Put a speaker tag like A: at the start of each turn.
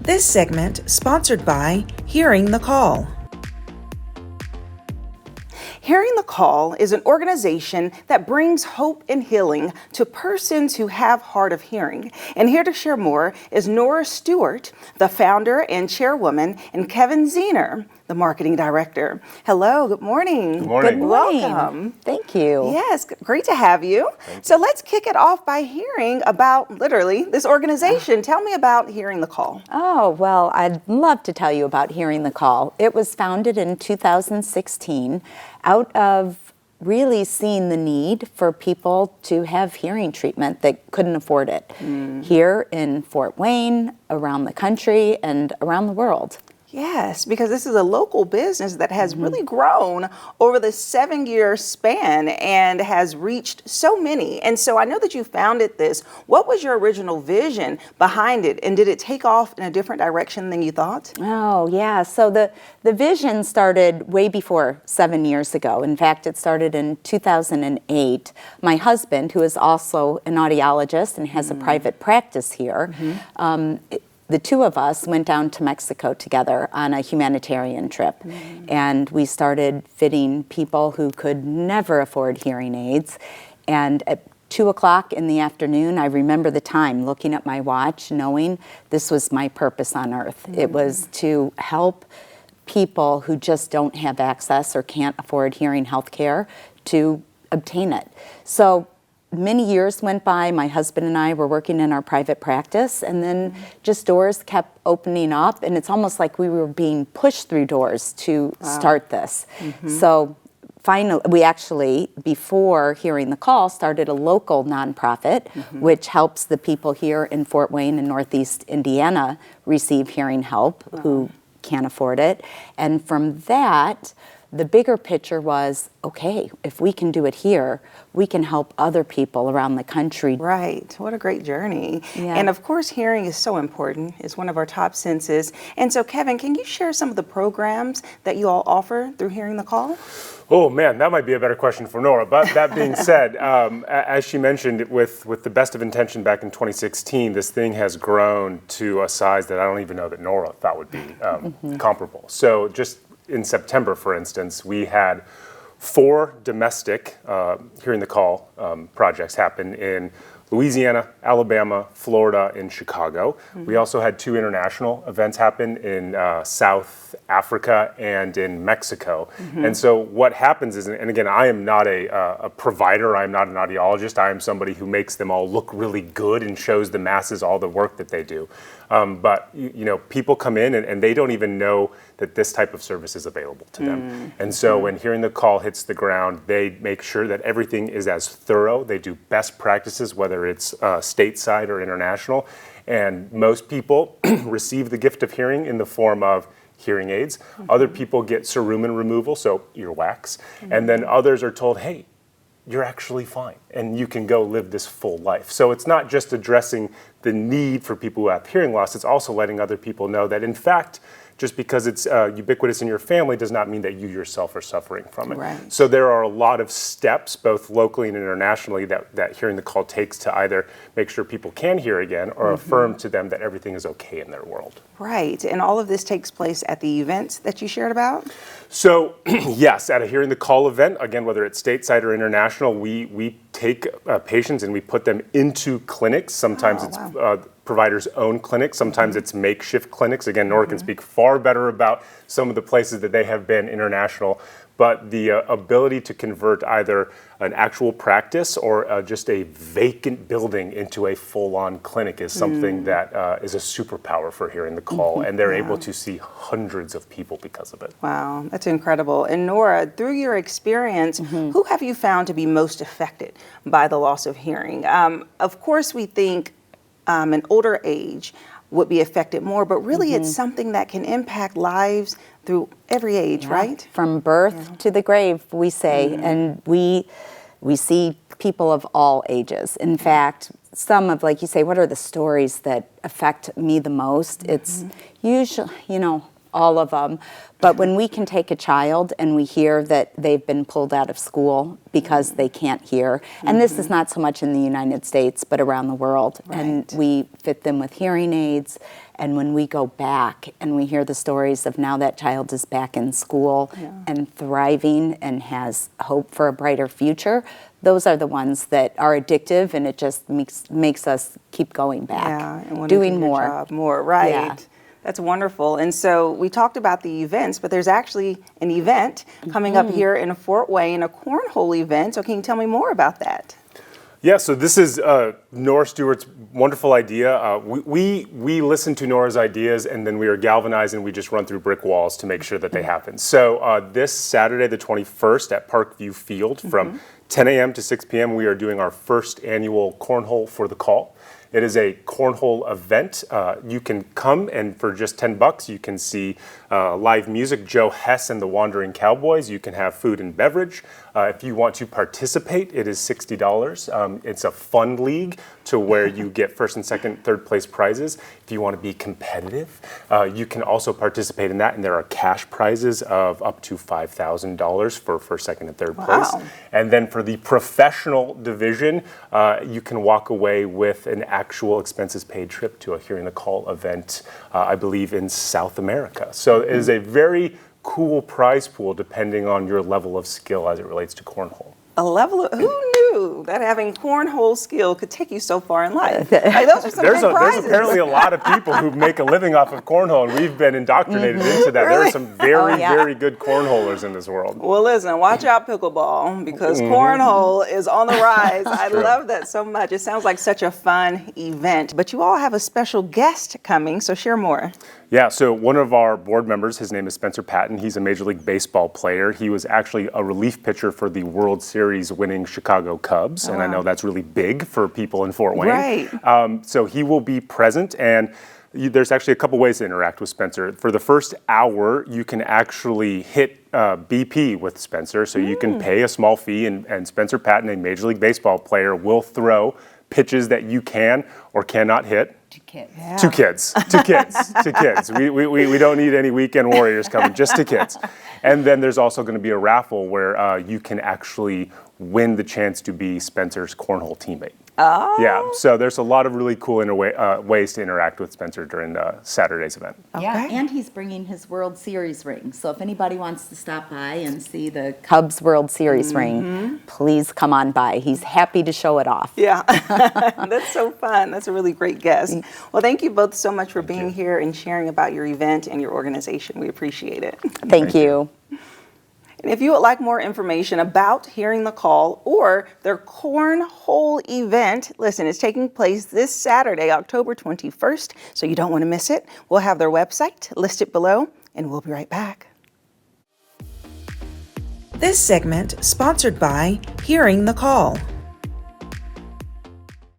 A: This segment sponsored by Hearing the Call. Hearing the Call is an organization that brings hope and healing to persons who have hard of hearing. And here to share more is Nora Stewart, the founder and chairwoman, and Kevin Zener, the marketing director. Hello, good morning.
B: Good morning.
C: Good morning.
A: Welcome.
C: Thank you.
A: Yes, great to have you. So let's kick it off by hearing about literally this organization. Tell me about Hearing the Call.
C: Oh, well, I'd love to tell you about Hearing the Call. It was founded in 2016 out of really seeing the need for people to have hearing treatment that couldn't afford it here in Fort Wayne, around the country, and around the world.
A: Yes, because this is a local business that has really grown over the 7-year span and has reached so many. And so I know that you founded this. What was your original vision behind it? And did it take off in a different direction than you thought?
C: Oh, yeah. So the vision started way before 7 years ago. In fact, it started in 2008. My husband, who is also an audiologist and has a private practice here, the two of us went down to Mexico together on a humanitarian trip, and we started fitting people who could never afford hearing aids. And at 2 o'clock in the afternoon, I remember the time, looking at my watch, knowing this was my purpose on earth. It was to help people who just don't have access or can't afford hearing health care to obtain it. So many years went by. My husband and I were working in our private practice, and then just doors kept opening up, and it's almost like we were being pushed through doors to start this. So finally, we actually, before Hearing the Call, started a local nonprofit, which helps the people here in Fort Wayne and Northeast Indiana receive hearing help who can't afford it. And from that, the bigger picture was, okay, if we can do it here, we can help other people around the country.
A: Right. What a great journey.
C: Yeah.
A: And of course, hearing is so important. It's one of our top senses. And so, Kevin, can you share some of the programs that you all offer through Hearing the Call?
B: Oh man, that might be a better question for Nora. But that being said, as she mentioned, with the best of intention back in 2016, this thing has grown to a size that I don't even know that Nora thought would be comparable. So just in September, for instance, we had 4 domestic Hearing the Call projects happen in Louisiana, Alabama, Florida, and Chicago. We also had 2 international events happen in South Africa and in Mexico. And so what happens is, and again, I am not a provider, I'm not an audiologist, I am somebody who makes them all look really good and shows the masses all the work that they do. But you know, people come in and they don't even know that this type of service is available to them. And so when Hearing the Call hits the ground, they make sure that everything is as thorough. They do best practices, whether it's stateside or international. And most people receive the gift of hearing in the form of hearing aids. Other people get cerumen removal, so earwax. And then others are told, hey, you're actually fine and you can go live this full life. So it's not just addressing the need for people who have hearing loss, it's also letting other people know that in fact, just because it's ubiquitous in your family does not mean that you yourself are suffering from it.
A: Right.
B: So there are a lot of steps, both locally and internationally, that Hearing the Call takes to either make sure people can hear again or affirm to them that everything is okay in their world.
A: Right. And all of this takes place at the events that you shared about?
B: So yes, at a Hearing the Call event, again, whether it's stateside or international, we take patients and we put them into clinics. Sometimes it's providers' own clinics. Sometimes it's makeshift clinics. Again, Nora can speak far better about some of the places that they have been international. But the ability to convert either an actual practice or just a vacant building into a full-on clinic is something that is a superpower for Hearing the Call. And they're able to see hundreds of people because of it.
A: Wow, that's incredible. And Nora, through your experience, who have you found to be most affected by the loss of hearing? Of course, we think an older age would be affected more, but really it's something that can impact lives through every age, right?
C: From birth to the grave, we say, and we see people of all ages. In fact, some of, like you say, what are the stories that affect me the most? It's usually, all of them. But when we can take a child and we hear that they've been pulled out of school because they can't hear, and this is not so much in the United States, but around the world, and we fit them with hearing aids, and when we go back and we hear the stories of now that child is back in school and thriving and has hope for a brighter future, those are the ones that are addictive, and it just makes us keep going back,
A: and wanting
C: doing
A: to do your
C: more.
A: job more, right?
C: Yeah.
A: That's wonderful. And so we talked about the events, but there's actually an event coming up here in Fort Wayne, a cornhole event. So can you tell me more about that?
B: Yeah, so this is Nora Stewart's wonderful idea. We listen to Nora's ideas, and then we are galvanized and we just run through brick walls to make sure that they happen. So this Saturday, the 21st at Parkview Field from 10 a.m. to 6 p.m., we are doing our first annual Cornhole for the Call. It is a cornhole event. You can come, and for just $10, you can see live music, Joe Hess and the Wandering Cowboys. You can have food and beverage. If you want to participate, it is $60. It's a fun league to where you get first and second, third place prizes. If you want to be competitive, you can also participate in that, and there are cash prizes of up to $5,000 for first, second, and third place. And then for the professional division, you can walk away with an actual expenses paid trip to a Hearing the Call event, I believe in South America. So it is a very cool prize pool depending on your level of skill as it relates to cornhole.
A: A level of, who knew that having cornhole skill could take you so far in life? Like, those are some big prizes.
B: There's apparently a lot of people who make a living off of cornhole, and we've been indoctrinated into that. There are some very good cornholers in this world.
A: Well, listen, watch out pickleball, because cornhole is on the rise. I love that so much. It sounds like such a fun event. But you all have a special guest coming, so share more.
B: Yeah, so one of our board members, his name is Spencer Patton. He's a Major League Baseball player. He was actually a relief pitcher for the World Series winning Chicago Cubs, and I know that's really big for people in Fort Wayne.
A: Right.
B: So he will be present, and there's actually a couple ways to interact with Spencer. For the first hour, you can actually hit BP with Spencer, so you can pay a small fee, and Spencer Patton, a Major League Baseball player, will throw pitches that you can or cannot hit.
C: To kids.
A: Yeah.
B: To kids. We don't need any weekend warriors coming, just to kids. And then there's also going to be a raffle where you can actually win the chance to be Spencer's cornhole teammate.
A: Oh.
B: Yeah, so there's a lot of really cool ways to interact with Spencer during Saturday's event.
C: Yeah, and he's bringing his World Series ring. So if anybody wants to stop by and see the Cubs World Series ring, please come on by. He's happy to show it off.
A: Yeah, that's so fun. That's a really great guest. Well, thank you both so much for being here and sharing about your event and your organization. We appreciate it.
C: Thank you.
A: And if you would like more information about Hearing the Call or their Cornhole event, listen, it's taking place this Saturday, October 21st, so you don't want to miss it. We'll have their website listed below, and we'll be right back.
D: This segment sponsored by Hearing the Call.